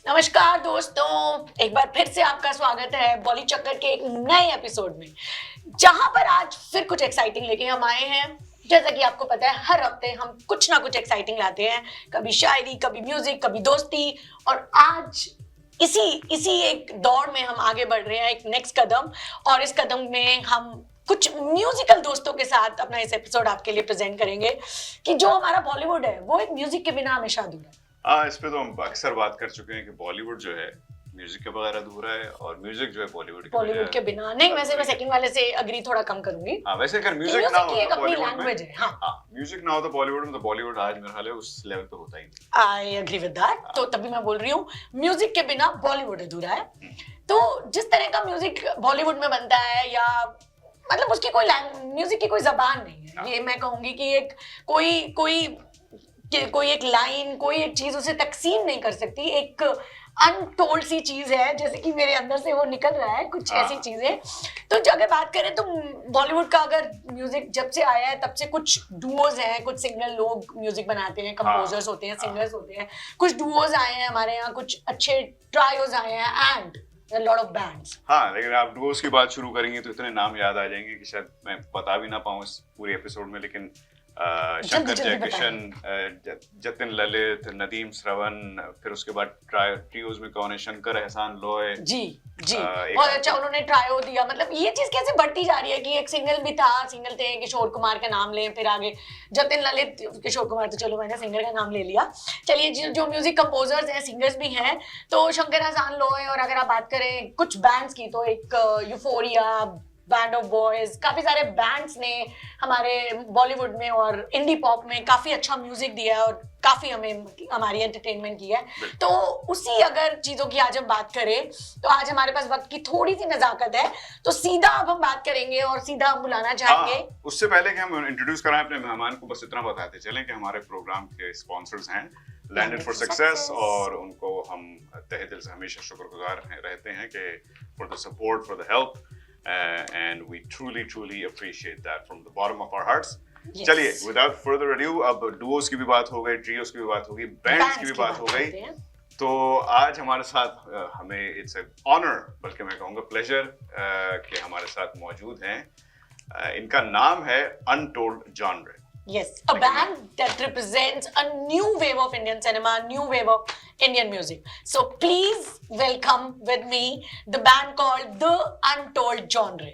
नमस्कार दोस्तों, एक बार फिर से आपका स्वागत है बॉली चक्कर के एक नए एपिसोड में, जहां पर आज फिर कुछ एक्साइटिंग लेके हम आए हैं। जैसा कि आपको पता है, हर हफ्ते हम कुछ ना कुछ एक्साइटिंग लाते हैं, कभी शायरी, कभी म्यूजिक, कभी दोस्ती। और आज इसी एक दौड़ में हम आगे बढ़ रहे हैं, एक नेक्स्ट कदम। और इस कदम में हम कुछ म्यूजिकल दोस्तों के साथ अपना इस एपिसोड आपके लिए प्रेजेंट करेंगे कि जो हमारा बॉलीवुड है वो एक म्यूजिक के बिना हमेशा अधूरा है। इस पे तो हम अक्सर बात कर चुके हैं कि बॉलीवुड जो है म्यूजिक के बगैर अधूरा है और म्यूजिक जो है बॉलीवुड के बिना नहीं। वैसे मैं सेकंड वाले से अग्री थोड़ा कम करूंगी। वैसे अगर म्यूजिक ना हो तो बॉलीवुड में म्यूजिक ना हो तो बॉलीवुड में तो बॉलीवुड आज मेरे ख्याल है उस लेवल पे होता ही नहीं। I agree with that. तो तभी मैं बोल रही हूँ म्यूजिक के बिना बॉलीवुड अधूरा है। तो जिस तरह का म्यूजिक बॉलीवुड में बनता है, या मतलब उसकी कोई म्यूजिक की कोई जबान नहीं है, ये मैं कहूंगी कि एक कोई एक लाइन, कोई एक चीज उसे तकसीम नहीं कर सकती। एक अनटोल्ड सी चीज है, जैसे कि मेरे अंदर से वो निकल रहा है कुछ ऐसी चीजें। तो अगर बात करें तो बॉलीवुड का अगर म्यूजिक जब से आया है तब से कुछ डुओज हैं, कुछ सिंगल लोग म्यूजिक बनाते हैं, कंपोजर्स होते हैं, सिंगर्स होते हैं, कुछ डुओज आए हैं हमारे यहाँ, कुछ अच्छे ट्रायोज आए हैं and a lot of bands। लेकिन आप डुओस की बात शुरू करेंगे तो इतने नाम याद आ जाएंगे कि शायद मैं बता भी ना पाऊँ इस पूरे एपिसोड में। लेकिन शंकर जयकिशन, जतिन ललित, नदीम श्रवण, फिर उसके बाद ट्रियोज में कौन है, शंकर एहसान लॉय जी बहुत अच्छा उन्होंने ट्रायो दिया। मतलब ये चीज कैसे बढ़ती जा रही है कि एक सिंगल थे, किशोर कुमार का नाम लें, फिर आगे जतिन ललित, किशोर कुमार तो चलो मैंने सिंगर का नाम ले लिया। चलिए, जो म्यूजिक कंपोजर्स हैं, सिंगर्स भी हैं, तो शंकर एहसान लॉय। और अगर आप बात करें कुछ बैंड्स की तो एक यूफोरिया, बैंड ऑफ बॉयज, काफी सारे बैंड्स ने हमारे बॉलीवुड में और इंडी पॉप में काफी अच्छा म्यूजिक दिया है और काफी हमारी एंटरटेनमेंट की है। तो उसी अगर चीजों की आज हम बात करें तो आज हमारे पास वक्त की थोड़ी सी नजाकत है, तो सीधा अब हम बात करेंगे और सीधा हम बुलाना चाहेंगे। उससे पहले कि हम इंट्रोड्यूस कराएं अपने मेहमान को, बस इतना बताते चलें कि हमारे प्रोग्राम के स्पॉन्सर्स हैं लैंडेड फॉर सक्सेस, और उनको हम तहे दिल से हमेशा शुक्रगुजार रहते हैं कि for the support, for the help, and we truly appreciate that from the bottom of our hearts। चलिए, without further ado, अब डुओस की भी बात हो गई, ट्रियोस की भी बात हो गई, बैंड्स की भी बात हो गई। तो आज हमारे साथ हमें इट्स ए ऑनर, बल्कि मैं कहूँगा प्लेजर, कि हमारे साथ मौजूद हैं। इनका नाम है untold genre. Yes, a band that represents a new wave of Indian cinema, new wave of Indian music. So please welcome with me the band called The Untold Genre.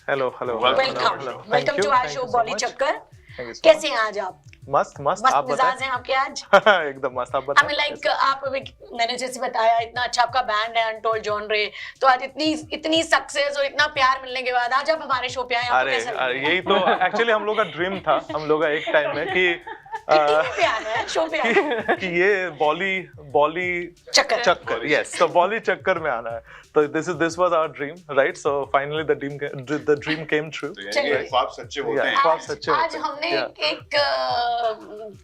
Hello. Welcome to our show बॉली चक्कर। कैसे हैं आज आप? मस्त आप मिजाज हैं आपके आज? एकदम मस्त। आप बताएं। मैंने जैसे बताया, इतना अच्छा आपका बैंड है अनटोल्ड जॉनरे, तो आज इतनी सक्सेस और इतना प्यार मिलने के बाद आज आप हमारे शो पे आए, आपको कैसा लग रहा है? यही तो एक्चुअली हम लोग का ड्रीम था, हम लोग का एक टाइम में कि प्यार है शो पे कि ये बॉली चक्कर, यस, तो बॉली चक्कर में आना है। तो this was our dream, right? So finally the dream came true. ख्वाब सच्चे होते हैं। आज हमने एक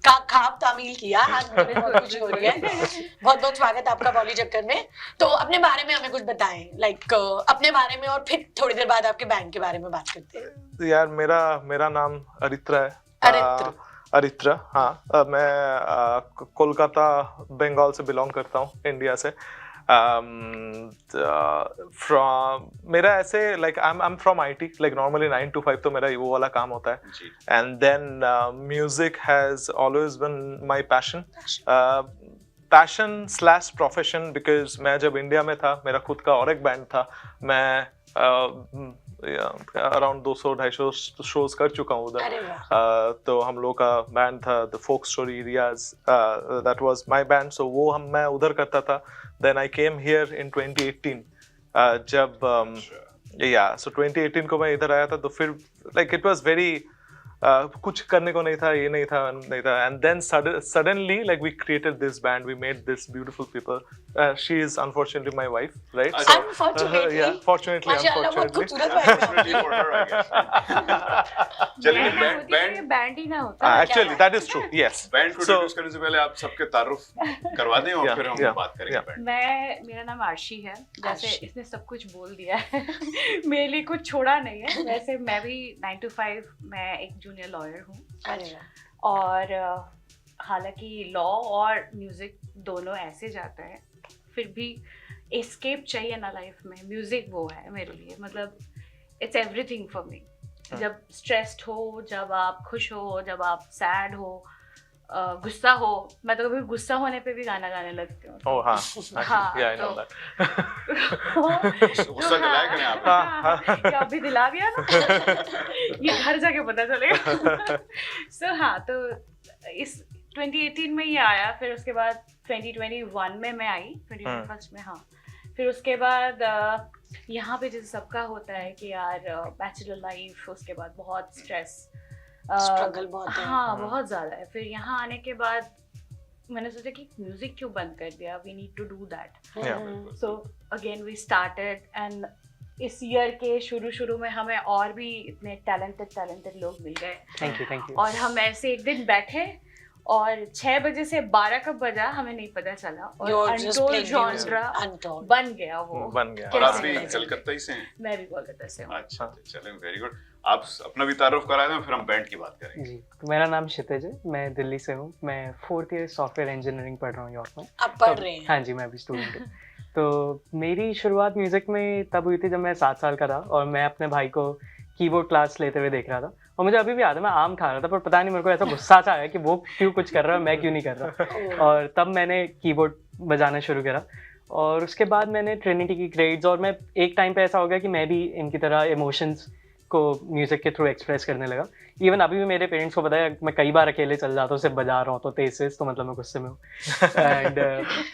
ख्वाब तामील किया। आज मुझे बहुत खुशी हो रही है। बहुत स्वागत आपका बॉली चक्कर में। तो अपने बारे में हमें कुछ बताएं, अपने बारे में, और फिर थोड़ी देर बाद आपके बैंड के बारे में बात करते हैं। यार, मेरा नाम अरित्रा है। अरित्रा, हाँ। मैं कोलकाता, बंगाल से बिलोंग करता हूँ, इंडिया से। मेरा ऐसे I am from IT, normally 9 to 5 तो मेरा वो वाला काम होता है। And then music has always been my passion / profession, because मैं जब इंडिया में था, मेरा खुद का और एक बैंड था। मैं अराउंड 200-250 शोज कर चुका हूँ उधर। तो हम लोग का बैंड था the folk story Riyaz, that was my band. So वो मैं उधर करता था। Then I came here in 2018, जब सो 2018 को मैं इधर आया था। तो फिर इट वाज वेरी कुछ करने को नहीं था, ये नहीं था। And then suddenly we created this band, we made this beautiful people. She is unfortunately my wife, right? Unfortunately, चलिए, बैंड ही ना होता। Actually that is true, yes. Band को इंट्रोड्यूस करने से पहले आप सबके तारुफ करवा दें और फिर हम बात करेंगे। मेरा नाम आर्शी है। जैसे इसने सब कुछ बोल दिया है, मेरे लिए कुछ छोड़ा नहीं है। वैसे मैं भी 9 to 5 मैं एक जूनियर लॉयर हूँ, और हालांकि लॉ और म्यूजिक दोनों ऐसे जाता है फिर भी एस्केप चाहिए ना लाइफ में, म्यूजिक वो है मेरे लिए, मतलब इट्स एवरीथिंग फॉर मी। जब स्ट्रेस्ड हो, जब आप खुश हो, जब आप सैड हो, गुस्सा हो, मैं तो कभी गुस्सा होने पे भी गाना गाने लगती हूँ। Oh हाँ, हाँ, yeah, I know तो- that. गुस्सा दिलाया करें आप। ये अभी दिला दिया ना ये घर जाके पता चलेगा। सो हाँ, तो इस 2018 में ये आया, फिर उसके बाद 2021 में मैं आई, 2021 में, हाँ। फिर उसके बाद यहाँ पे जैसे सबका होता है कि यार बैचलर लाइफ, उसके बाद बहुत स्ट्रेस, स्ट्रगल बहुत है। हाँ बहुत ज़्यादा है। फिर यहाँ आने के बाद मैंने सोचा कि म्यूजिक क्यों बंद कर दिया, we need to do that. Yeah. So again we started, and इस ईयर के शुरू में हमें और भी इतने टैलेंटेड लोग मिल गए। Thank you. और हम ऐसे एक दिन बैठे और 6 बजे से 12 कब बजा हमें नहीं पता चला, और You're just untold playing genre Untold. बन गया वो। बन गया। और आप कैसे भी कैसे? कलकत्ता ही से हैं? मैं भी कोलकाता से हूँ। अच्छा, चलें, वेरी गुड। आप अपना भी तारुफ करा दें, फिर हम बैंड की बात करेंगे। जी, तो मेरा नाम क्षितिज है, मैं दिल्ली से हूँ। मैं 4th ईयर सॉफ्टवेयर इंजीनियरिंग पढ़ रहा हूँ यॉर्क में। आप पढ़ रहे हैं? हाँ जी, मैं अभी स्टूडेंट हूँ। तो मेरी शुरुआत म्यूज़िक में तब हुई थी जब मैं 7 साल का था, और मैं अपने भाई को कीबोर्ड क्लास लेते हुए देख रहा था। और मुझे अभी भी याद है, मैं आम खा रहा था, पर पता नहीं मेरे को ऐसा गुस्सा सा आया कि वो क्यों कुछ कर रहा है, मैं क्यों नहीं कर रहा। और तब मैंने कीबोर्ड बजाना शुरू करा, और उसके बाद मैंने ट्रिनिटी की ग्रेड्स, और मैं एक टाइम पे ऐसा हो गया कि मैं भी इनकी तरह इमोशंस को म्यूज़िक के थ्रू एक्सप्रेस करने लगा। इवन अभी भी मेरे पेरेंट्स को पता है, मैं कई बार अकेले चल जाता हूँ, सिर्फ बजा रहा हूँ तो तेज तो मतलब मैं गुस्से में हूँ। एंड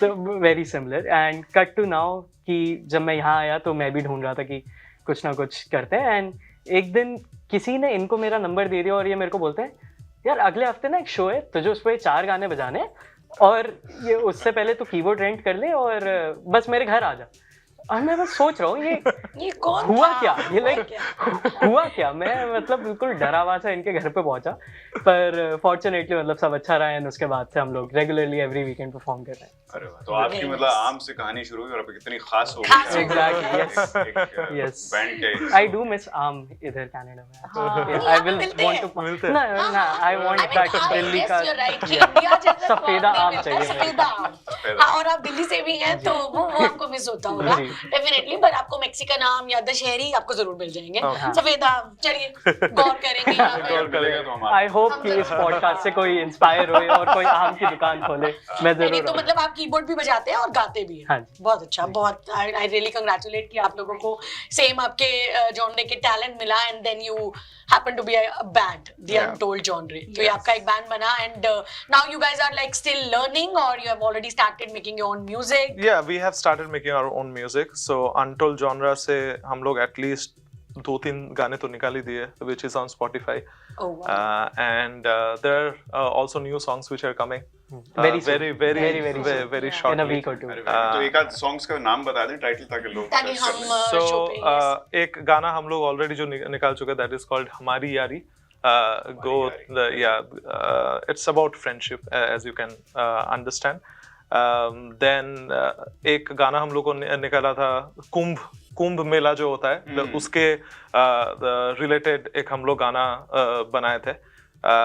तो very similar, and cut to now कि जब मैं यहाँ आया तो मैं भी ढूंढ रहा था कि कुछ ना कुछ करते हैं। एंड एक दिन किसी ने इनको मेरा नंबर दे दिया, और ये मेरे को बोलते हैं, यार अगले हफ्ते ना एक शो है तुझे, उस पर 4 गाने बजाने हैं, और ये उससे पहले तो कीबोर्ड रेंट कर ले और बस मेरे घर आ जा। और मैं बस सोच रहा हूँ ये कौन हुआ था? क्या, ये हुआ लाइक क्या? हुआ क्या। मैं मतलब बिल्कुल डरा हुआ सा इनके घर पे पहुंचा, पर फॉर्चुनेटली मतलब सब अच्छा रहा, एंड उसके बाद से हम लोग रेगुलरली एवरी वीकेंड परफॉर्म कर रहे हैं। अरे वाह, तो आपकी Very मतलब nice. आम से कहानी शुरू हुई और अब कितनी खास हो खास गई। हो गई। Exactly, yes. बैंड के आई डू मिस आम इधर कनाडा में। हाँ। आई विल मिलते वांट हैं। टू मिलते हैं। ना आई वांट दैट दिल्ली का सफेदा सफेदा आम चाहिए मेरे सफेदा आम। सफेदा। हाँ, और आप दिल्ली से भी हैं तो वो आपको मिस होता होगा जी। डेफिनेटली। पर आपको मैक्सिकन आम या दशहरी आपको जरूर मिल जाएंगे। हाँ। सफेदा आम, चलिए गौर करेंगे यहाँ पे। गौर करेगा तो हम आई होप कि इस पॉडकास्ट से कोई इंस्पायर होए और कोई आम की दुकान खोले। मैं नहीं जरूर तो आऊंगा। मतलब आप कीबोर्ड भी बजाते हैं और गाते भी हैं। हाँ जी। बहुत अच्छा, बहुत आई रियली कंग्रेचुलेट कि आप लोगों को सेम आपके जॉनरे के टैलेंट मिला, and then you happen to be a band, the Yeah. Untold genre. तो ये आपका एक बैंड बना, and now you guys are like still learning, और you have already started making your own music. Yeah, we have started making our own music. So Untold Genre से हम लोग at least 2-3 गाने तो निकाल ही दिए, which is on Spotify. Oh wow. And there are also new songs which are coming. Very soon. very soon. shortly. In a week or two. अरे वाह, तो एक आध सॉन्ग्स का नाम बता दें, टाइटल, ताकि लोग ताकि search कर हम लें। So शो पे, yes. एक गाना हम लोग ऑलरेडी जो निकाल चुके हैं, that is called हमारी यारी. Go it's about friendship, as you can understand. Then एक गाना हम लोग को निकाला था, कुंभ मेला जो होता है, उसके रिलेटेड एक हम लोग गाना बनाए थे.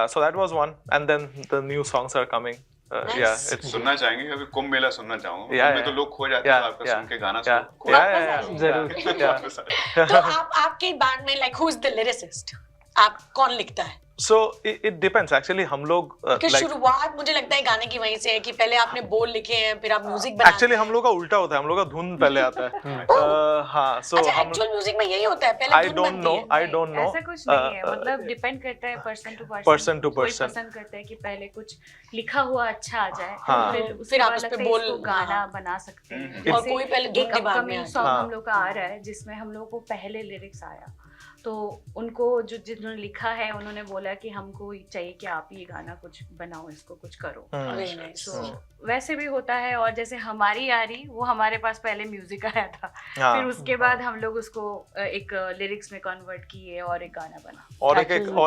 So that was one, and then the new songs are coming. Nice. Yeah, it's सुनना चाहेंगे, अभी कुंभ मेला सुनना चाहूंगा। Yeah, में तो yeah. लोग खो जाते हैं, Yeah, आपका yeah, सुन के गाना yeah, खो yeah, जाते yeah, हैं। जरूर। yeah. तो आपके बैंड में like who is the lyricist? आप कौन लिखता है? So it depends actually. हम लोग कि like शुरुआत मुझे लगता है गाने की वहीं से है कि पहले आपने बोल लिखे हैं, फिर आप म्यूजिक बनाते एक्चुअली हम लोग का उल्टा होता है, हम लोग का धुन पहले आता है. हाँ, so अच्छा, हम एक्चुअल म्यूजिक में यही होता है, पहले I धुन don't बनती know, है। I don't know. ऐसा कुछ नहीं है, मतलब डिपेंड करता है person to person. Person to कोई person. पसंद करता है कि पहले कुछ लिखा हुआ अच्छा आ जाए, हाँ. फिर आप उस पे बोल- इसको गाना हाँ. बना सकते हैं। और जैसे कोई पहले धुन एक दिमाग में अपकमिंग आती सॉन्ग है। हम लोग का आ रहा है जिसमें हम लोग को पहले लिरिक्स आया, तो उनको जो जिन्होंने लिखा है उन्होंने बोला कि हमको चाहिए कि आप ये गाना कुछ बनाओ, इसको कुछ करो। Very nice. तो वैसे भी होता है। और जैसे हमारी यारी, वो हमारे पास पहले म्यूजिक आया था, हाँ. फिर उसके बाद हम लोग उसको एक लिरिक्स में कन्वर्ट किए और एक गाना बना। और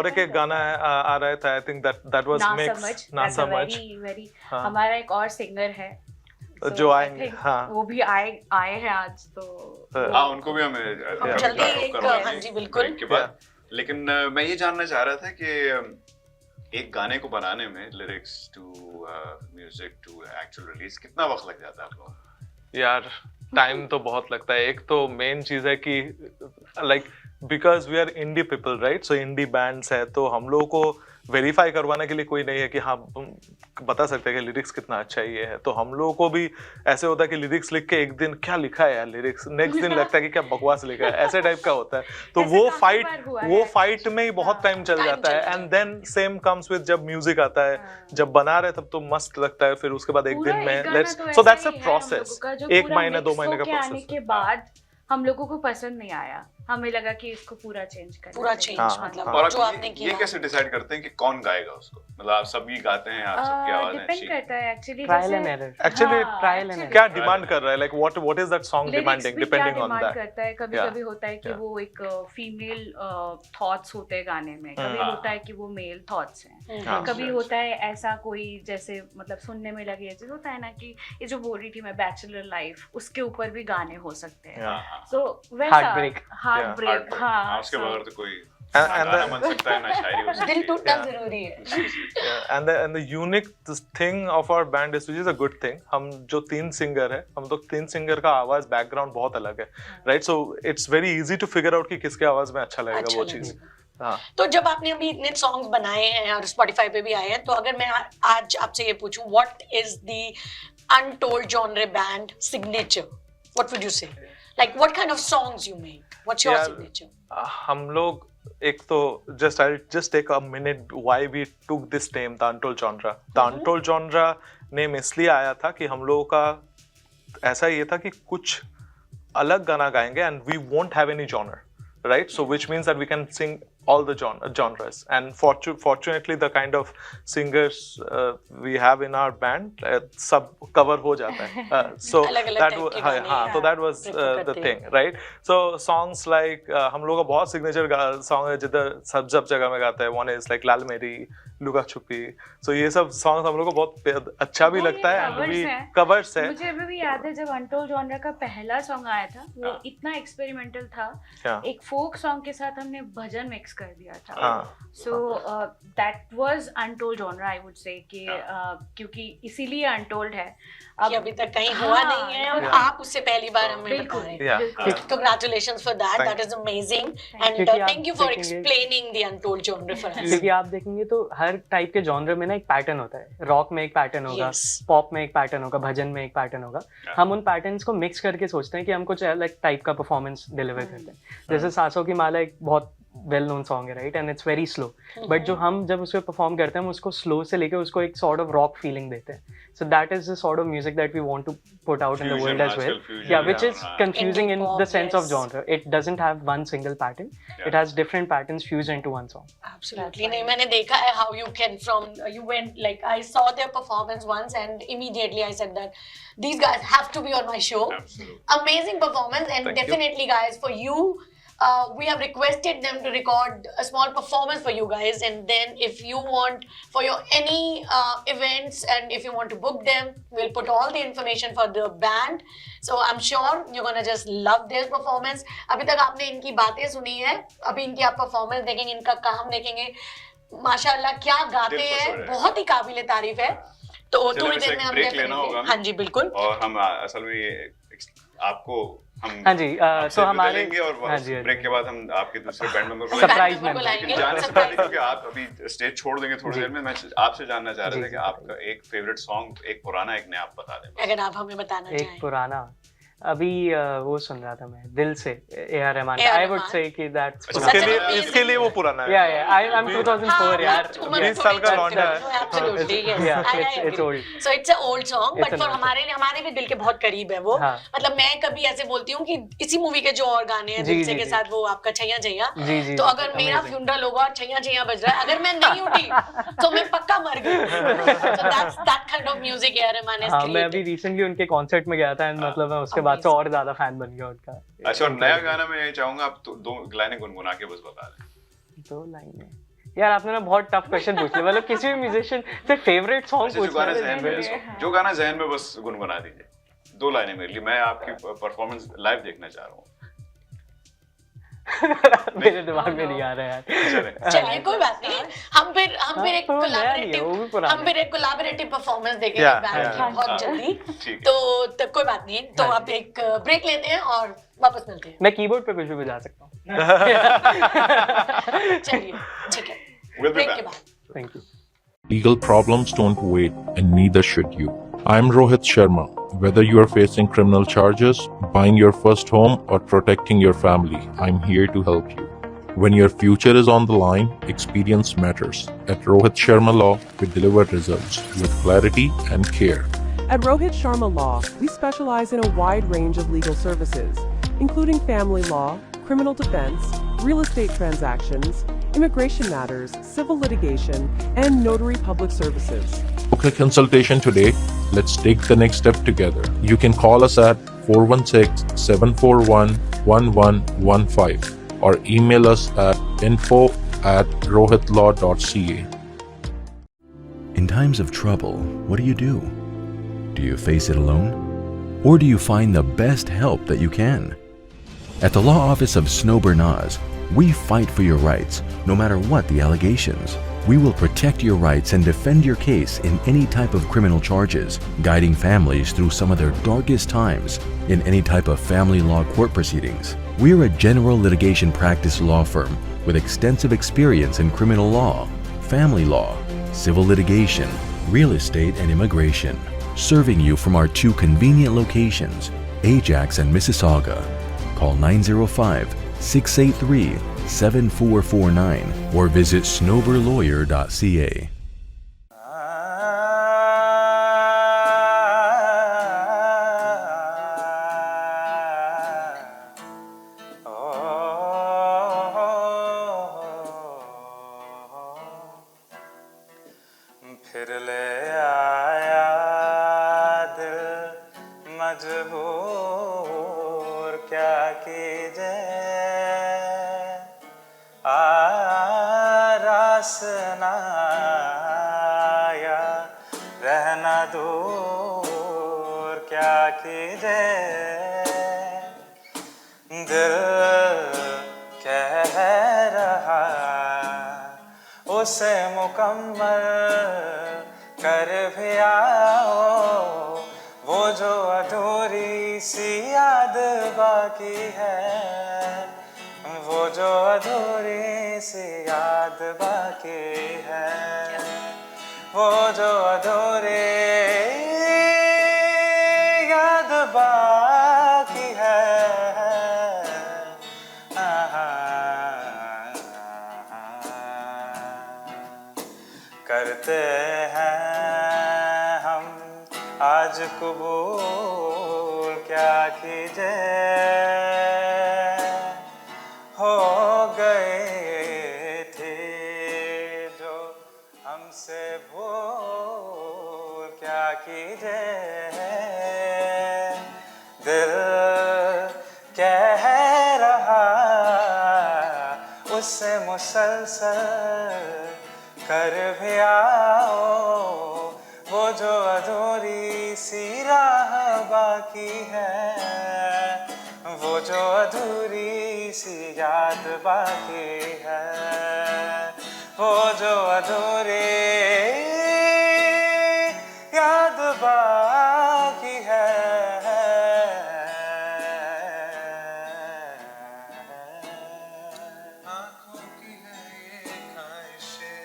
एक गाना आ रहा था, आई थिंक that was ना mix, समझ, ना समझ, वेरी हाँ. हमारा एक और सिंगर है जो So, I आएंगे, think हाँ. वो भी आए हैं आज, तो हाँ, उनको भी हमें Yeah. जल्दी तारुफ एक, करवाएंगे हाँ जी, बिल्कुल। break के बाद। लेकिन मैं ये जानना चाह रहा था कि एक गाने को बनाने में lyrics to music to actual release कितना वक्त लग जाता है आप लोगों को? यार टाइम तो बहुत लगता है। एक तो मेन चीज है कि like because we are indie people right, so indie bands है तो हम लोगों को वेरीफाई करवाने के लिए कोई नहीं है कि हाँ बता सकते हैं कि लिरिक्स कितना अच्छा ये है। तो हम लोगों को भी ऐसे होता है कि लिरिक्स लिख के एक दिन क्या लिखा है यार लिरिक्स, नेक्स्ट दिन लगता है कि क्या बकवास लिखा है, ऐसे टाइप का होता है। तो वो फाइट में ही बहुत टाइम चल जाता है। And then same comes with जब म्यूजिक आता है, जब बना रहे तब तो मस्त लगता है, फिर उसके बाद एक दिन में let's, so that's a process. 1 महीने 2 महीने का प्रोसेस के बाद हम लोगों को पसंद नहीं आया, हमें लगा कि इसको पूरा चेंज करें, पूरा चेंज मतलब और जो आपने किया। ये कैसे डिसाइड करते हैं कि कौन गाएगा उसको? मतलब आप सभी गाते हैं, आप सबकी आवाज डिपेंड अच्छी करता है actually, trial and error, actually trial and क्या डिमांड कर रहा है, like what is that song demanding depending on that. करता है। कभी कभी होता है कि वो एक फीमेल थॉट्स होते हैं गाने में, कभी होता है कि वो मेल थॉट्स हैं, कभी होता है ऐसा कोई जैसे मतलब सुनने में लगे जैसे होता है ना कि ये जो बोल रही थी मैं बैचलर लाइफ, उसके ऊपर भी गाने हो सकते हैं। सो वैसा हार्ट ब्रेक, हाँ उसके बगैर तो कोई And गाना बन सकता है ना शायरी हो सकती है। दिल टूटना जरूरी है। and the unique thing of our band is, which is a good thing, हम जो 3 सिंगर है, हम तो 3 सिंगर का आवाज बैकग्राउंड बहुत अलग है right, so it's very easy to figure out कि किसके आवाज में अच्छा लगेगा वो चीज। हाँ तो जब आपने अभी इतने सॉन्ग्स बनाए हैं और Spotify पे भी आए हैं, तो अगर मैं आज आपसे ये पूछूं what is the untold genre band signature, what would you say, like what kind of songs you make, what's your signature? हम लोग एक तो I'll just take a minute why we took this name the Untold Genre. The Untold Genre name इसलिए आया था कि हम लोगों का ऐसा ये था कि कुछ अलग गाना गाएंगे and we won't have any genre, right? So which means that we can sing all the genres, and fortunately the kind of singers we have in our band सब cover हो जाता है, so that was so that was the thing, right? So songs like हम लोग का बहुत signature song है जिधर सब जगह में गाता है, one is like लाल मेरी, लुका छुपी, so ये सब songs हम लोग को बहुत अच्छा भी लगता है and भी covers है। मुझे अभी भी याद है जब अनटोल्ड जॉनर का पहला सॉन्ग आया था, वो इतना एक्सपेरिमेंटल था, एक फोक सॉन्ग के साथ हमने भजन मिक्स कर दिया था, so that was untold genre I would say कि क्योंकि इसीलिए अनटोल्ड है अब अभी तक कहीं हुआ नहीं है और आप उससे पहली बार हमें बता रहे हैं। Congratulations for that, that is amazing and thank you for explaining the untold genre for us. क्योंकि आप देखेंगे तो हर टाइप के जॉनर में ना एक पैटर्न होता है, रॉक में एक पैटर्न होगा, पॉप में एक पैटर्न होगा, भजन में एक पैटर्न होगा। हम उन पैटर्न्स को मिक्स करके सोचते हैं कि हम कुछ अलग टाइप का परफॉर्मेंस डिलीवर करते हैं। जैसे सांसों की माला एक बहुत वेल नोन सॉन्ग है right, and it's very slow, but जो हम जब उसको परफॉर्म करते हैं हम उसको स्लो से लेके उसको एक सॉर्ट ऑफ रॉक फीलिंग देते हैं। So that is the sort of music that we want to put out in the world as well, या which is confusing in the sense of genre. It doesn't have one single pattern, it has different patterns fused into one song. Absolutely. नहीं, मैंने देखा है how you can from you went like I saw their performance once and immediately I said that these guys have to be on my show. Absolutely. Amazing performance and definitely guys for you. We have requested them to record a small performance for you guys, and then if you want for your any events and if you want to book them, we'll put all the information for the band. So I'm sure you're gonna just love their performance. अभी तक आपने इनकी बातें सुनी है, अभी इनकी आप परफॉर्मेंस देखेंगे, इनका काम देखेंगे, माशाल्लाह क्या गाते हैं, बहुत ही काबिल तारीफ है। तो थोड़ी देर में हम ब्रेक लेना होगा, हाँ जी बिल्कुल, और हम असल में आपको हम हाँ जी तो हमारे और हाँ जी ब्रेक के बाद हम आपके दूसरे बैंड मेंबर को सरप्राइज में बुलाएंगे। जानना चाहते थे कि आप अभी स्टेज छोड़ देंगे थोड़ी देर में, मैं आपसे जानना चाह रहा था कि आपका एक फेवरेट सॉन्ग, एक पुराना एक नया आप बता दें अगर आप हमें बताना चाहें। एक पुराना अभी वो सुन रहा था मैं दिल से A.R. Rahman, I would say कि दैट्स इसके लिए वो पुराना है। आई एम 2004 यार, 20 साल का लौंडा है। Absolutely, yes. it's old. So it's an old song, but It's an for old हमारे भी दिल के बहुत करीब है वो। हाँ। मतलब मैं कभी ऐसे बोलती हूँ कि इसी मूवी के जो और गाने हैं जी, दिल से जी, के जी। साथ, वो आपका छैया छैया, जी, तो अगर मेरा amazing. फ्यूनरल होगा और छैया छैया बज रहा है, अगर मैं नहीं उठी तो मैं पक्का मर गई। So that's that kind of music A.R. Rahman has हाँ, मैं अभी created. रिसेंटली उनके कॉन्सर्ट में गया था एंड मतलब मैं उसके बाद से और ज्यादा फैन बन गया उनका। अच्छा, और नया गाना मैं ये चाहूंगा आप दो लाइनें गुनगुना के बस बता दें। 2 लाइनें यार, आपने ना बहुत टफ क्वेश्चन पूछ लिया। मतलब किसी भी म्यूजिशियन से फेवरेट सॉन्ग जो गाना जहन में पूछना जो गाना जहन में बस गुनगुना दीजिए, 2 लाइनें मेरे लिए, मैं आपकी परफॉर्मेंस लाइव देखना चाह रहा हूँ। मेरे दिमाग में नहीं आ रहा है यार। चलिए कोई बात नहीं, हम फिर एक तो वो नया नहीं है, वो भी पुराना हम फिर एक कोलैबोरेटिव परफॉर्मेंस देखेंगे Yeah, बैंड की yeah. बहुत जल्दी। ठीक है। तो कोई बात नहीं, तो अब एक ब्रेक लेते हैं और वापस मिलते हैं। मैं कीबोर्ड पे कुछ भी बजा सकता हूँ। चलिए ठीक है, We'll be ब्रेक back. के बाद। Thank you. Legal problems don't wait, and neither should you. I'm Rohit Sharma. Whether you are facing criminal charges, buying your first home, or protecting your family, I'm here to help you. When your future is on the line, experience matters. At Rohit Sharma Law, we deliver results with clarity and care. At Rohit Sharma Law, we specialize in a wide range of legal services, including family law, criminal defense, real estate transactions, immigration matters, civil litigation, and notary public services. Book a consultation today. Let's take the next step together. You can call us at 416-741-1115 or email us at info@rohitlaw.ca. In times of trouble, what do? Do you face it alone? Or do you find the best help that you can? At the law office of Snow Bernaz, we fight for your rights, no matter what the allegations. We will protect your rights and defend your case in any type of criminal charges, guiding families through some of their darkest times in any type of family law court proceedings. We are a general litigation practice law firm with extensive experience in criminal law, family law, civil litigation, real estate, and immigration, serving you from our 2 convenient locations, Ajax and Mississauga. Call 905-683-7449 or visit snowberlawyer.ca. फिर ले आया दिल मजबूर क्या कीजिए, रास ना आया रहना दूर क्या कीजिए, दिल कह रहा उसे मुकम्मल कर भी आओ, वो जो अधूरी सी याद बाकी है, वो जो अधूरी सी याद बाकी है, वो जो अधूरी याद बाकी है। करते हैं हम आज कबूल क्या कीजिए, हो गए थे जो हमसे भूल क्या कीजिए, दिल कह रहा उससे मुसलसल कर भी आओ, वो जो अधूरी सी राह बाकी है, वो जो अधूरी सी याद बाकी है, वो जो अधूरी याद बाकी है। आँखों की है ये ख्वाहिशें,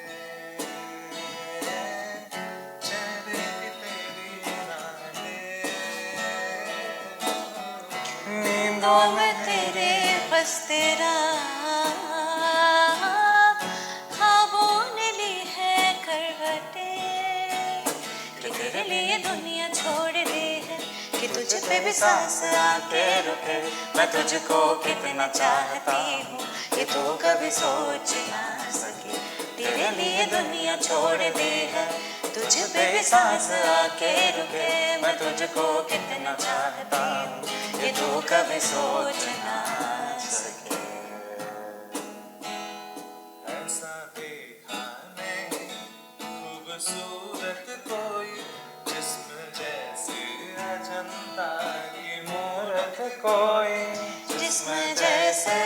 चेहरे की तेरी राहें, नींदों में तेरे बस तेरा, ख्वाबों ने ली है करवटें, कि तेरे लिए दुनिया छोड़ दी है, कि तुझ पे भी सांस आके रुके, मैं तुझको कितना चाहती हूँ कि तू कभी सोच ना सके, तेरे लिए दुनिया छोड़ दी है, तुझ पे भी सांस आके रुके, मैं तुझको कितना चाहती हूँ कि तू कभी सोच ना सके। ऐसा देखा नहीं खूबसूरत कोई, जिस्म जैसे अजंता की मूरत कोई, जिस्म जैसे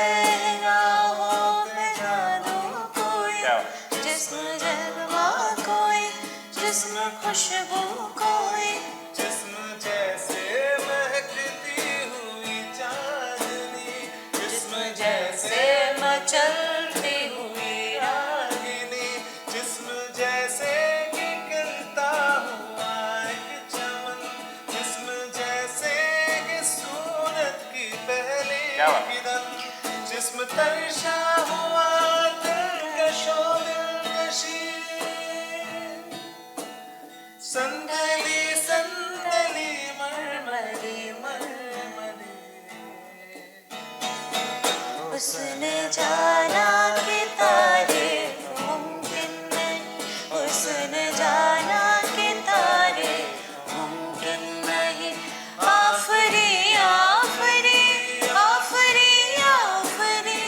खुशबू कोई जिस्म जैसे महकती हुई चांदनी, जिस्म जैसे मचलती हुई रागिनी, जिस्म जैसे कि खिलता हुआ एक चमन, जिस्म जैसे कि सूरत की पहली क्या बात? किरण, जिस्म तरशा हुआ दिलकशो दिलकशी, संदली संदली मरमरी मरमरी, उसने जाना कि तारीफ मुमकिन नहीं, उसने जाना कि तारीफ मुमकिन नहीं। आफरी आफरी आफरी आफरी,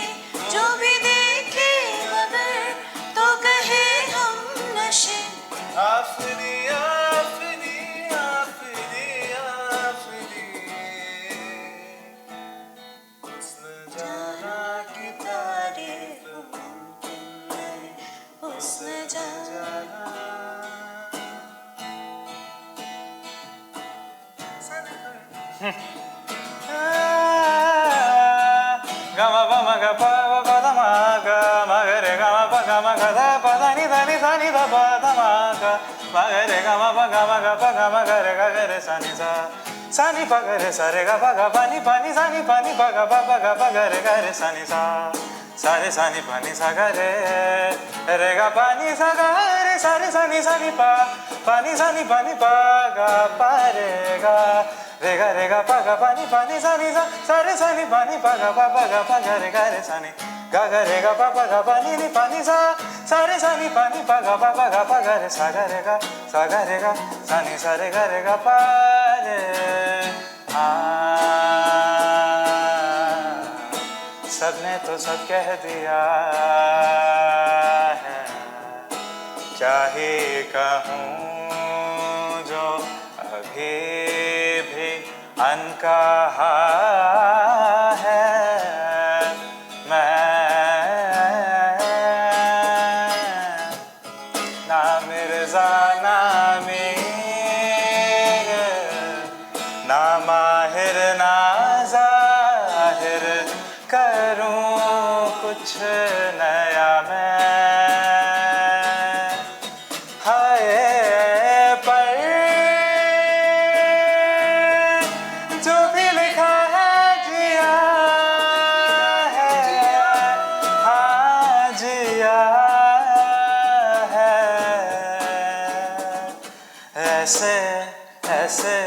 जो भी देखे मगर तो कहे हम नशे। आफरी आफरी आफरी आफरी, उसने जाना कि तारीफ मुमकिन नहीं, उसने जाना। गमा पमा ग प प द मा ग म ग रे ग म प ग म ग ध प ध नि ध नि ध नि ध प ध म ग म ग रे ग म प ग म ग प ग म ग रे ग ग रे सा नि प ग रे सा रे ग प ग प नि सा नि प नि प ग प ग रे ग रे सा नि सा रे सा नि प नि सा ग रे ग प नि सा ग रे सा रे सा नि नि प नि प ग प रे ग प ग प नि सा रे सा नि प नि प ग प ग रे सा नि ग रे ग प प ग प नि प नि सा रे सा नि प नि प ग प ग रे सा ग रे ग सा नि सा रे ग प रे सबने तो सब कह दिया है, क्या ही कहूँ जो अभी भी अनकहा है। मैं ना मिर्जा ना मीर, ना माहिर ना जाहिर, करूं कुछ नया मैं। हाय पर जो भी लिखा है जिया है, हाँ जिया है। ऐसे ऐसे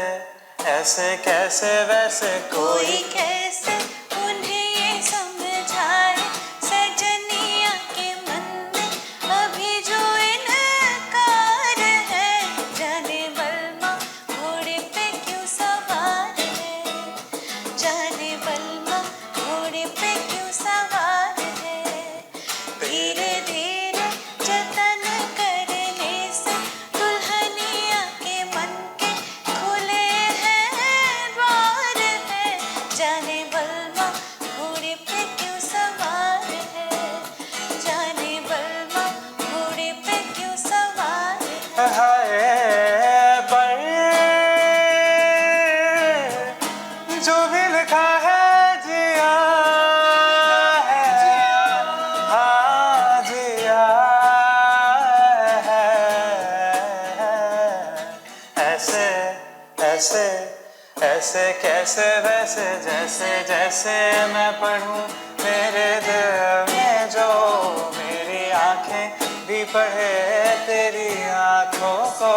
ऐसे कैसे वैसे कोई कैसे उन्हें ये समझाए, सजनिया के मन में अभी जो इनकार है। जाने बलमा घोड़े पे क्यों सवार है, जाने बलमा घोड़े पे क्यों सवार है। धीरे धीरे जतन करने से दुल्हनिया के मन के खुले हैं द्वार है। जाने बलमा घोड़े पे क्यों सवार है, जाने बलमा घोड़े पे क्यों सवार है। हाय पर जो भी लिखा है जिया है, हाँ जिया है। ऐसे ऐसे ऐसे कैसे वैसे जैसे जैसे मैं पढ़ूं मेरे दिल में जो मेरी आंखें भी पढ़े तेरी आंखों को।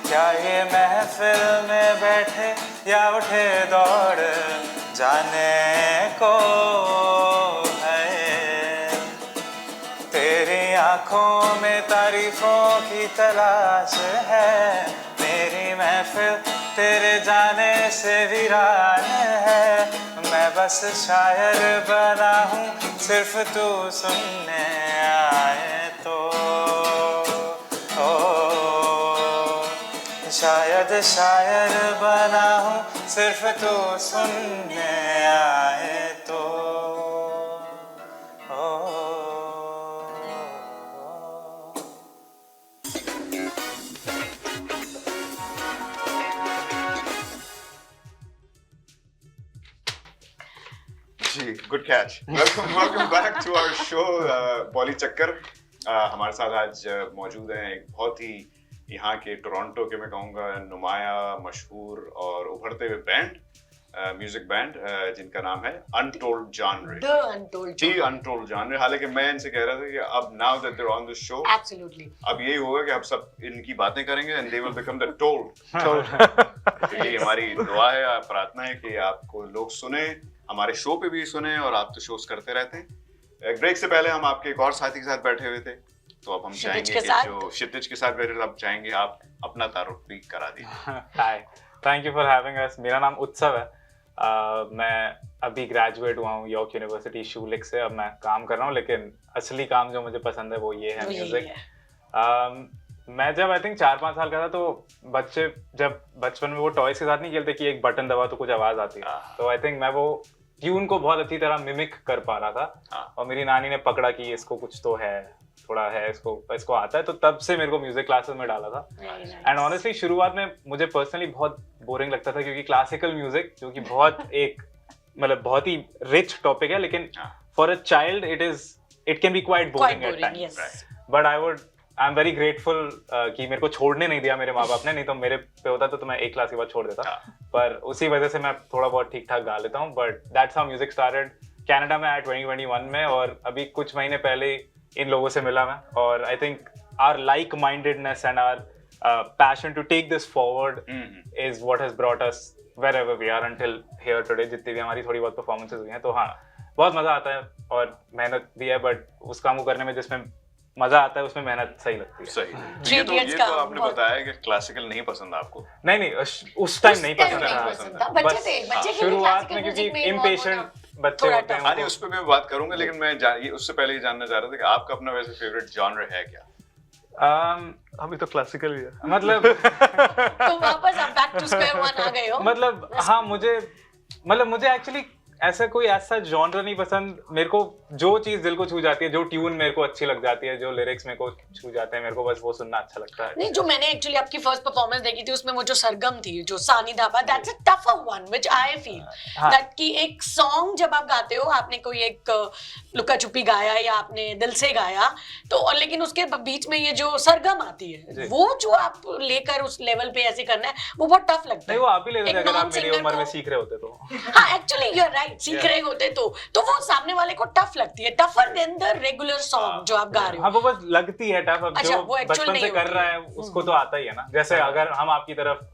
क्या ये महफिल में बैठे या उठे दौड़ जाने को है। तेरी आंखों में तारीफों की तलाश है, मेरी महफिल तेरे जाने से वीरान है। मैं बस शायर बना हूँ सिर्फ तू सुनने आए तो। शायद शायर बना हूँ सिर्फ तू सुनने आए तो। Good catch. Welcome back to our show. Poly चक्कर हमारे साथ आज मौजूद हैं एक बहुत ही यहाँ के टोरंटो के मैं कहूँगा नुमाया मशहूर और उभरते हुए बैंड म्यूजिक बैंड जिनका नाम है Untold Genre. The Untold Genre. हालांकि मैं इनसे कह रहा था कि अब now that they are on this show Absolutely. अब यही होगा कि आप सब इनकी बातें करेंगे and they will become the told. इसलिए हमारी दुआ है, प्रार्थना है कि आपको लोग सुने, हमारे शो पे भी सुने, और आप तो शोज करते रहते हैं। एक ब्रेक से पहले हम आपके एक और साथी के साथ बैठे हुए थे, तो अब हम चाहेंगे कि जो क्षितिज के साथ बैठे थे, अब चाहेंगे आप अपना तारुफ भी करा दीजिए। Hi, thank you for having us. मेरा नाम उत्सव है। मैं अभी ग्रेजुएट हुआ हूँ यॉर्क यूनिवर्सिटी शूलिक से। अब मैं काम कर रहा हूँ, लेकिन असली काम जो मुझे पसंद है वो ये है म्यूजिक। मैं जब आई थिंक 4-5 साल का था, तो बच्चे जब बचपन में वो टॉयज के साथ नहीं खेलते कि एक बटन दबा तो कुछ आवाज आती है, तो आई थिंक मैं वो ट्यून को बहुत अच्छी तरह मिमिक कर पा रहा था। और मेरी नानी ने पकड़ा कि इसको कुछ तो है, थोड़ा है, इसको आता है, तो तब से मेरे को म्यूजिक क्लासेस में डाला था। एंड ऑनेस्टली शुरुआत में मुझे पर्सनली बहुत बोरिंग लगता था, क्योंकि क्लासिकल म्यूजिक जो कि बहुत एक मतलब बहुत ही रिच टॉपिक है, लेकिन for a child it can be quite boring at times. But I am very grateful कि मेरे को छोड़ने नहीं दिया मेरे माँ बाप ने, नहीं तो मेरे पे होता तो मैं 1 क्लास के बाद छोड़ देता। पर उसी वजह से मैं थोड़ा बहुत ठीक ठाक गा लेता हूँ। But that's how music started. Canada में आया 2021 में, और अभी कुछ महीने पहले इन लोगों से मिला मैं, और I think our like mindedness and our passion to take this forward is what has brought us wherever we are until here today। जितनी भी हमारी थोड़ी बहुत परफॉर्मेंसेस हुई हैं, तो हाँ बहुत मजा आता है और मेहनत भी है, बट उस काम को करने में जिसमें मजा आता है उसमें मेहनत सही लगती है। सही। ये तो आपने बताया कि क्लासिकल नहीं पसंद आपको। नहीं उस टाइम नहीं पसंद था। बच्चे शुरुआत में क्योंकि इम्पेशेंट बच्चे होते हैं। हाँ, उस पर मैं बात करूंगा, लेकिन मैं उससे पहले ये जानना चाह रहा था कि आपका अपना वैसे फेवरेट जॉनर है क्या? अभी तो क्लासिकल ही है। मतलब तो वापस आप बैक टू स्क्वायर वन आ गए हो। मतलब हाँ, मुझे एक्चुअली ऐसा कोई ऐसा जॉनर नहीं पसंद। मेरे को जो चीज दिल को छू जाती है, जो ट्यून मेरे को अच्छी लग जाती है, जो लिरिक्स मेरे को छू जाते हैं, मेरे को बस वो सुनना अच्छा लगता है। नहीं, जो मैंने एक्चुअली आपकी फर्स्ट परफॉर्मेंस देखी थी, उसमें वो जो सरगम थी, जो सानी धापा, that's a tougher one which I feel that कि एक सॉन्ग जब आप गाते हो, आपने कोई एक लुका छुपी गाया या आपने दिल से गाया, तो और लेकिन उसके बीच में ये जो सरगम आती है, वो जो आप लेकर उस लेवल पे ऐसे करना है, वो बहुत टफ लगता है। नहीं, वो आप ही ले लेते अगर आप मेरी उम्र में सीख रहे होते तो। हाँ, एक्चुअली यू आर राइट, सीख रहे होते तो वो सामने वाले को टफ लगती है, tougher than the regular song जो आप गा रहे हो। हाँ, वो बस लगती है टफ। अब जो बचपन से कर रहा है उसको तो आता ही है ना। जैसे अगर हम आपकी तरफ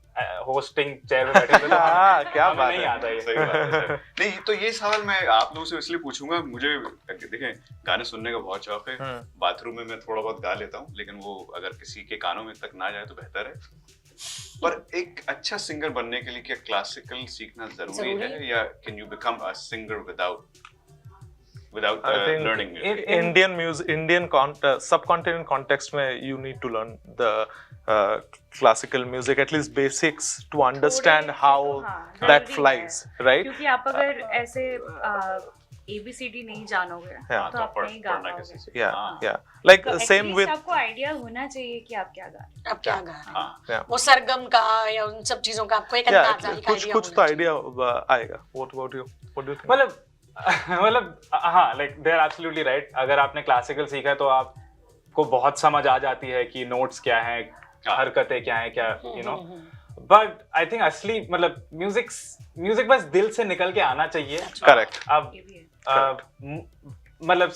होस्टिंग चेयर में बैठे थे तो क्या बात नहीं आता है। सही बात है। नहीं, तो ये सवाल मैं आप लोगों से इसलिए पूछूंगा, मुझे देखें गाने सुनने का बहुत शौक है। बाथरूम में मैं थोड़ा बहुत गा लेता हूँ, लेकिन वो अगर किसी के कानों में तक ना जाए तो बेहतर है। पर एक अच्छा सिंगर बनने के लिए क्या क्लासिकल सीखना जरूरी है, या can you become a singer without learning music? Indian subcontinent context में you need to learn the classical music, at least basics to understand how that flies, right? क्योंकि आप अगर ऐसे ABCD नहीं जानोगे तो आप नहीं गा पाओगे। Yeah. Like same with आपको आइडिया होना चाहिए कि आप क्या गा रहे हैं। आप क्या गा रहे हैं, वो सरगम का या उन सब चीजों का आपको एक अंदाजा, कुछ तो आइडिया आएगा। What about you? What do you think? मतलब हाँ, like they are absolutely right. अगर आपने क्लासिकल सीखा है तो आपको बहुत समझ आ जाती है कि नोट्स क्या हैं, हरकतें क्या हैं, क्या you know. But I think असली मतलब म्यूजिक बस दिल से निकल के आना चाहिए। करेक्ट। अब मतलब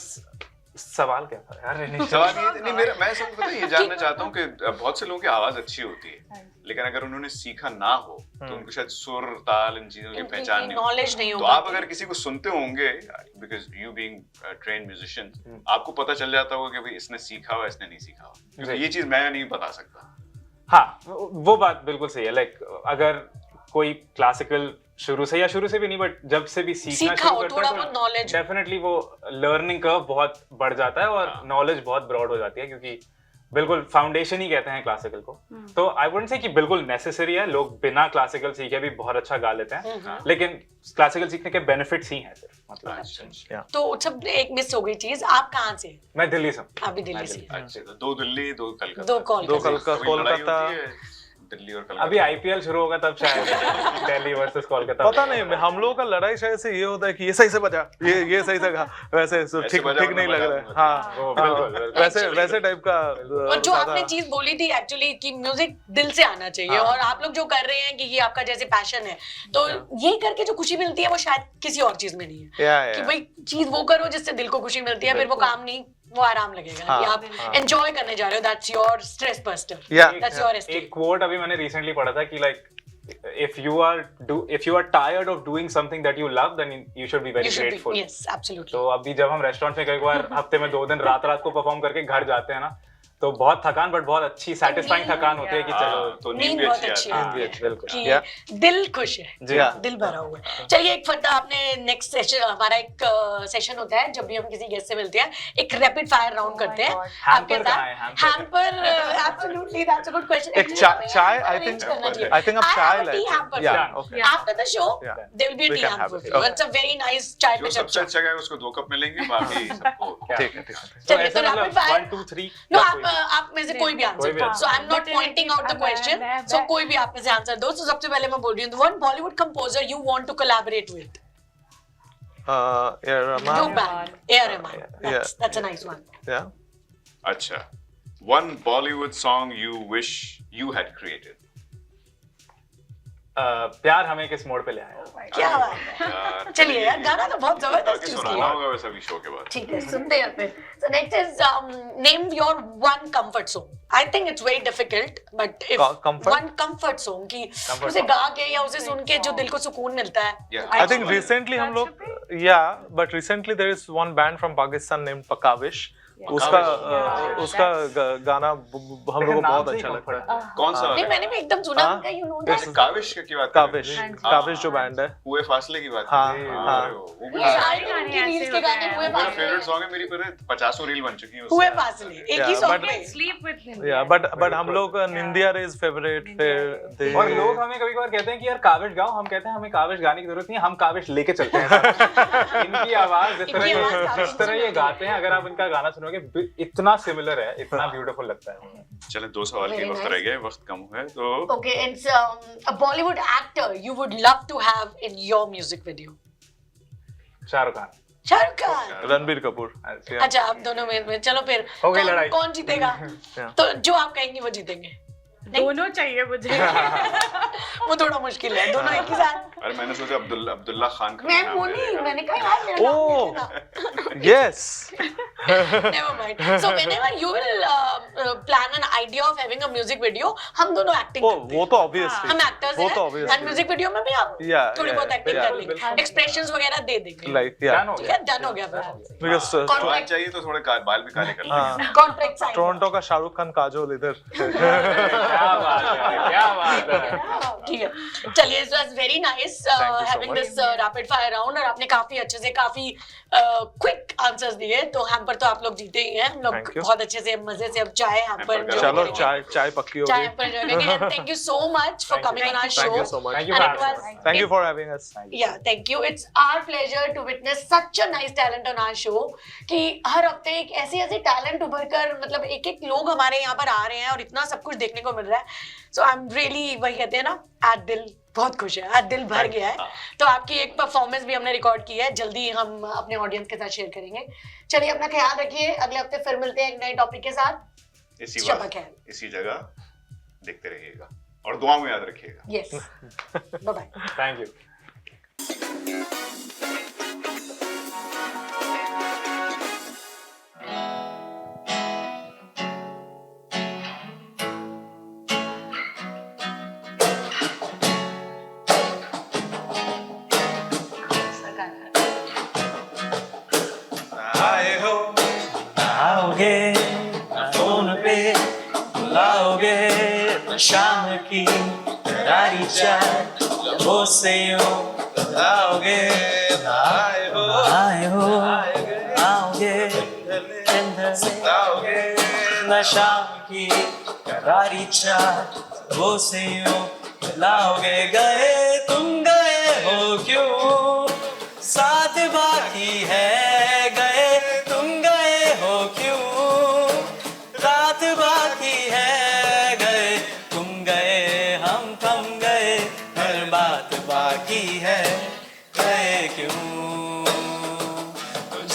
सवाल क्या था यार? सवाल ये नहीं, मैं सब पता है ये जानना चाहता हूँ कि बहुत से लोगों की आवाज अच्छी होती है, लेकिन अगर उन्होंने सीखा ना हो तो उनको शायद सुर ताल इन चीजों की पहचान नॉलेज नहीं हो। तो आप अगर किसी को सुनते होंगे, because you being trained musician, आपको पता चल जाता होगा कि भाई इसने सीखा हुआ, इसने नहीं सीखा हुआ, क्योंकि ये चीज मैं नहीं बता सकता। हाँ, वो बात बिल्कुल सही है। लाइक अगर कोई क्लासिकल शुरू से भी नहीं, बट जब से भी सीखना शुरू करता है तो डेफिनेटली वो लर्निंग कर्व बहुत बढ़ जाता है और नॉलेज बहुत ब्रॉड हो जाती है, क्योंकि बिल्कुल फाउंडेशन ही कहते हैं क्लासिकल को। तो आई वुडंट से कि बिल्कुल नेसेसरी है, लोग बिना क्लासिकल सीखे भी बहुत अच्छा गा लेते हैं, लेकिन क्लासिकल सीखने के बेनिफिट्स ही हैं सिर्फ। मतलब तो सब एक मिस हो गई चीज, आप कहाँ से? मैं दिल्ली से। आप भी दिल्ली से? अच्छा, 2 दिल्ली 2 कलकत्ता। 2 कोलकाता। दिल्ली और अभी कलकत्ता। आईपीएल शुरू होगा तब शायद दिल्ली वर्सेस कोलकाता। पता नहीं, हम लोगों का लड़ाई शायद से ये होता है कि ये सही से बजा, ये सही से गा, वैसे ठीक बजा ठीक नहीं लग रहा है। हाँ, वैसे टाइप का और जो आपने चीज बोली थी एक्चुअली कि म्यूजिक दिल से आना चाहिए, और आप लोग जो कर रहे हैं कि ये आपका जैसे पैशन है, तो ये करके जो खुशी मिलती है वो शायद किसी और चीज में नहीं है कि भाई चीज वो करो जिससे दिल को खुशी मिलती है, फिर वो काम नहीं, वो आराम लगेगा कि आप एंजॉय करने जा रहे हो, that's your stress buster, that's your escape. एक quote अभी मैंने recently पढ़ा था कि like if you are tired of doing something that you love, then you should be very grateful. Yes, absolutely. तो अभी जब हम रेस्टोरेंट में कई बार हफ्ते में 2 दिन रात को परफॉर्म करके घर जाते हैं ना, तो बहुत थकान बट बहुत अच्छी सेटिस्फाइंग थकान होती है कि चलो तो नींद बहुत अच्छी आती है, बिल्कुल कि दिल खुश है, दिल भरा हुआ है। चलिए एक फटा आपने नेक्स्ट सेशन, हमारा एक सेशन होता है जब भी हम किसी गेस्ट से मिलते हैं, एक रैपिड फायर राउंड करते हैं आपके साथ। Hamper, absolutely, that's a good question. एक चाय, आई थिंक आप चाय लाए। After the show their will be T hamper, it's a very nice चाय पे सबसे अच्छा है उसको 2 कप में लेंगे, बाकी सबको ठीक है। चलिए तो रैपिड फायर 1 2 3 नो, आप में से कोई भी answer, so I am not pointing out the question, so कोई भी आप में से आंसर दो। सो सबसे पहले मैं बोल रही हूँ, the one Bollywood composer you want to collaborate with. A.R. Rahman. No band, A.R. Rahman. That's a nice one. Yeah. अच्छा, one Bollywood song you wish you had created. प्यार हमें किस मोड़ पे ले आया। क्या बात है, चलिए यार गाना तो बहुत जबरदस्त चूज सुनाना किया। होगा वैसे भी शो के बाद। ठीक है, सुनते हैं फिर। So next is name your one comfort song. I think it's very difficult, but if one comfort song कि उसे गा के या उसे सुन के जो दिल को सुकून मिलता है। I think recently हम लोग, but recently there is one band from Pakistan named Pakavish. उसका गाना हम लोगों को बहुत अच्छा लगता है। कौन सा? नहीं, मैंने भी एकदम सुना है, you know that? काविश की बात। काविश जो बैंड है, हुए फासले की बात। हाँ। ये सारे उनकी रील्स के गाने हुए मेरा फासले। फेवरेट सॉन्ग है, मेरी पूरे 50 रील बन चुकी है उससे। हुए फासले एक ही सॉन्ग में। Sleep with him. but हम लोग निंदिया रेज फेवरेट, फिर और लोग हमें कभी-कभार कहते हैं कि यार काविश गाओ, हम कहते हैं हमें काविश गाने की जरूरत नहीं है, हम काविश लेके चलते हैं। इनकी आवाज जिस तरह ये गाते हैं, अगर आप इनका गाना सुनोगे इतना सिमिलर है, इतना ब्यूटीफुल लगता है। चलें 2 सवाल के वक्त रह गए, वक्त कम है तो। Okay, it's a Bollywood actor you would love to have in your music video. Shahrukh Khan. Shahrukh Khan, Ranbir Kapoor. अच्छा आप दोनों में चलो फिर हो गई लड़ाई। कौन जीतेगा? तो जो आप कहेंगे वो जीतेंगे। दोनों चाहिए मुझे। वो थोड़ा मुश्किल है, दोनों एक ही साथ। अरे मैंने सोचा अब्दुल्ला खान का मैं नाम बोली, ले लिया। मैंने कहा यार मेरा नाम लेना। Yes. Never mind. So whenever you will plan an idea of having a music video, हम दोनों acting करते हैं। वो तो obviously, हम actors वो तो हैं, obviously। and music video में भी हम थोड़ी बहुत acting कर लेंगे, expressions वगैरह दे देंगे। Like yeah, ठीक है, डन हो गया फिर। because तो चाहिए तो थोड़े बाल भी काले कर लेंगे। Contract sign। टोरंटो का शाहरुख खान, काजोल इधर। क्या बात है, क्या बात है। ठीक है, चलिए it was very nice having this rapid fire round, और आपने काफी अच्छे से काफी क्विक आंसर्स दिए, तो हैम्पर तो आप लोग जीते ही हैं। हम लोग बहुत अच्छे से मजे से अब चाय हैम्पर चलो चाय पक्की हो चाय गई। हैम्पर जो है। Thank you so much for coming on our show. Thank you so much. Thank you for having us. Yeah, thank you. It's our pleasure to witness such a nice talent on our show, कि हर हफ्ते एक ऐसे talent उभर कर, मतलब एक लोग हमारे यहाँ पर आ रहे हैं और इतना सब कुछ देखने को मिल रहा है। So I'm really, वही कहते हैं ना, आज दिल बहुत खुश है, आज दिल भर गया है। तो आपकी एक परफॉर्मेंस भी हमने रिकॉर्ड की है, जल्दी हम अपने ऑडियंस के साथ शेयर करेंगे। चलिए अपना ख्याल रखिए, अगले हफ्ते फिर मिलते हैं एक नए टॉपिक के साथ। इसी जगह देखते रहिएगा और दुआ में याद रखिएगा। Yes. Bye-bye. Thank you. आए हो आओगे फोन पे बुलाओगे शाम की करारी चाय वो से यूं बताओगे आए हो आओगे बताओगे न शाम की करारी चाय वो से यूं बुलाओगे गए तुम गए हो क्यों साथ बाकी है गए तुम गए हो क्यों रात बाकी है गए तुम गए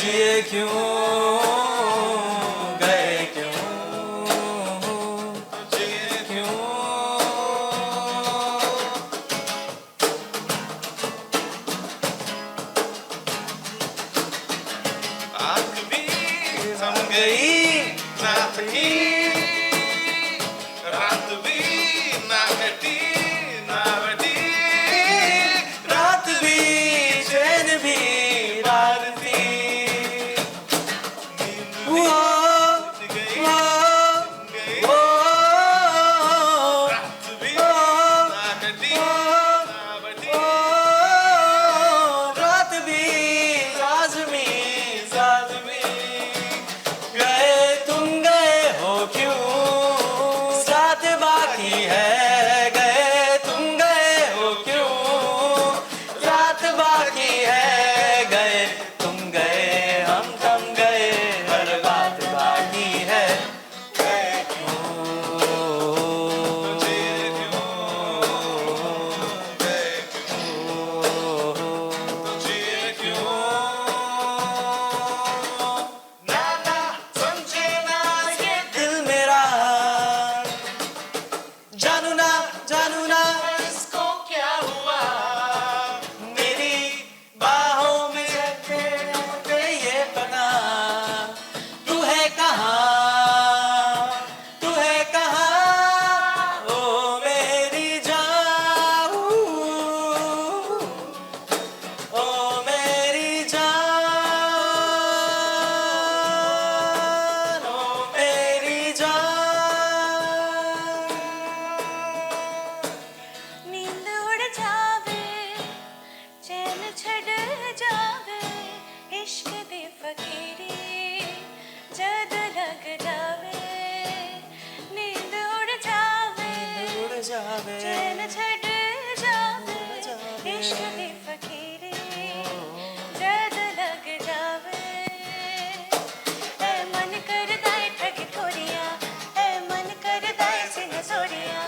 जिए क्यों गए क्यों जिए क्यों आँख भी थम गई ना थकी रात भी ना कटी ना बटी रात भी चैन भी रात थी वो रात भी ना कटी ना बटी रात भी लाज़मी गए तुम गए हो क्यों साथ बाकी है गए तुम गए हो क्यों रात बाकी है गए तुम गए हम थम गए हर बात बाकी है गए क्यों जिए क्यों गए क्यों जिए क्यों ना ना समझे ना ये दिल मेरा जानू ना इसको क्या हुआ मेरी बाहों में रहते ये पना तू है कहाँ ओ मेरी जान ओ मेरी जान ओ मेरी जान नींद उड़ जावे चैन छड़ जावे इश्क दी फकीरी जद लग जावे नींद उड़ जावे चैन छड़ जावे इश्क दी फकीरी जद लग जावे ऐ मन करदा है ठगी थोड़िया ऐ मन करदा है सिंह सोरिया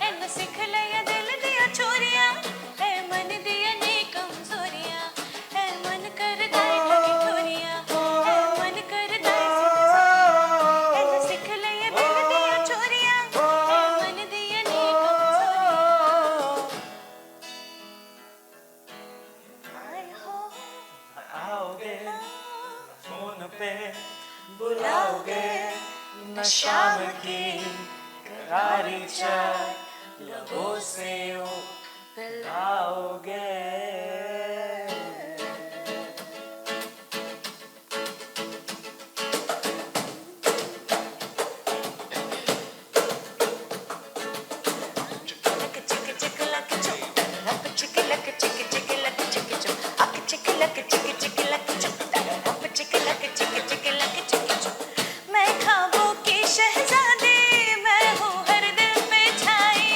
ऐन सिख लिया दिल दिया चोरिया ऐ मन दिया नी कमजोरिया ऐ मन करदा है ठगी थोड़िया ऐ मन करदा है सिंह सोरिया ऐन सिख लिया दिल दिया चोरिया ऐ मन दिया नी कमजोरिया आए हो आओगे फोन पे बुलाओगे न शाम की करारी चाय लबों से यूं पिलाओगे मैं ख्वाबों की शहजादी मैं हूँ हर दिल पे छाई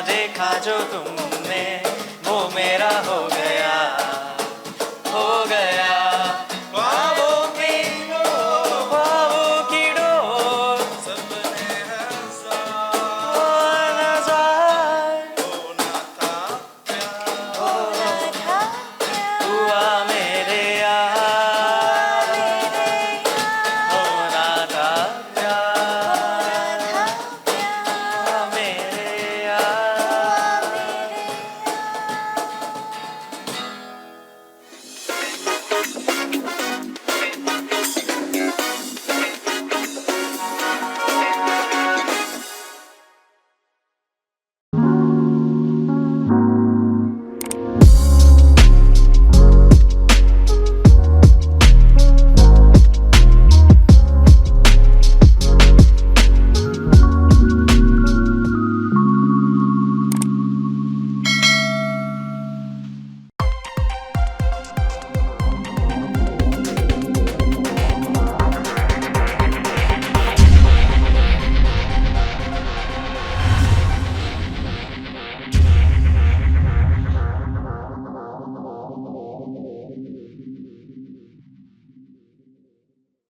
देखा जो तुमने वो मेरा हो